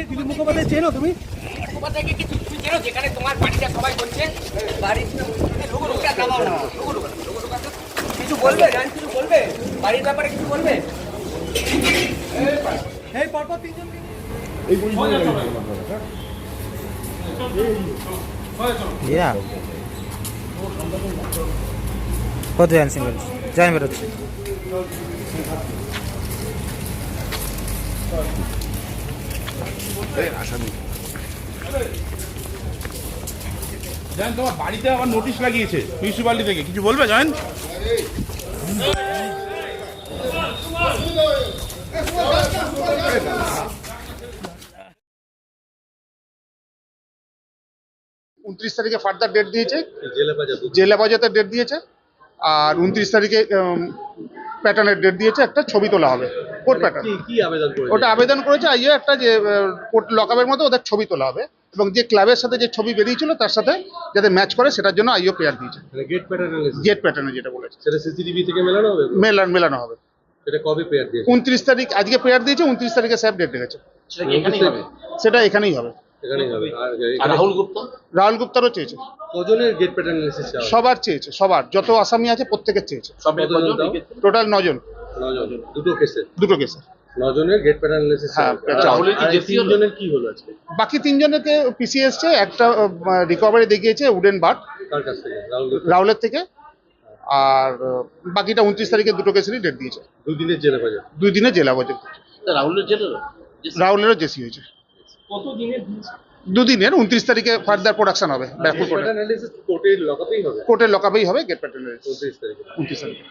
দিলীপ মুখোপাধ্যায় চেনো তুমি? মুখোপাধ্যায়কে কি তুমি চেনো? যেখানে তোমার বাড়িটা সবাই বলছে বাড়ির কিছু বলবে? কিছু বলবে বাড়ির ব্যাপারে? কিছু বলবে? এই পরপর তিনজনকে কত সিঙ্গল যাই বেরোচ্ছে জান তোমার বাড়িতে আবার নোটিশ লাগিয়েছে মিউনিসিপ্যালিটি থেকে, কিছু বলবে জান? তারিখে ফার্দার ডেট দিয়েছে, জেলা বাজাতে ডেট দিয়েছে, আর 29 তারিখে প্যাটার্নের ডেট দিয়েছে, একটা ছবি তোলা হবে কোর্ট প্যাটার্ন। ওটা আবেদন করেছে আইও একটা যে কোর্ট লকআপের মধ্যে ওদের ছবি তোলা হবে, এবং যে ক্লাবের সাথে যে ছবি বেরিয়েছিল তার সাথে যাতে ম্যাচ করে সেটার জন্য আইও প্রেয়ার দিয়েছে। গেট প্যাটার্নে যেটা বলেছে সেটা সিসিটিভি থেকে মেলানো হবে, মেলানো হবে। সেটা কবে প্রেয়ার দিয়েছে? 29 তারিখ আজকে প্রেয়ার দিয়েছে, 29 তারিখে স্যার ডেট রেখেছে। সেটা এখানেই হবে। আর রাহুল গুপ্তারও চেয়েছে, কজনের গেট প্যাটার্ন অ্যানালিসিস চাও? সবার চেয়েছে, সবার যত আসামি আছে প্রত্যেকের চেয়েছে। টোটাল 9 জন, দুটো কেসে 9 জনের গেট প্যাটার্ন অ্যানালিসিস। হ্যাঁ, তিনজনের কি হলো আজকে? বাকি 3 জনকে পিসি এসছে, একটা রিকভারি দেখিয়েছে উডেন বাট কার কাছ থেকে? রাহুলের থেকে, আর বাকিটা 29 তারিখে দুটো কেসেরই ডেট দিয়েছে। 2 দিনের জেলে বাজে। 2 দিনের জেলা বাজে। রাহুলেরও জেসি হয়েছে। কত দিনের 2 দিনের, 29 তারিখে ফার্দার প্রোডাকশন হবে ব্যারাকপুর কোর্টে। অ্যানালিসিস কোর্টের লকআপেই হবে। কোর্টের লকআপেই হবে গেট প্যাটার্ন 29 তারিখে। 29 তারিখে।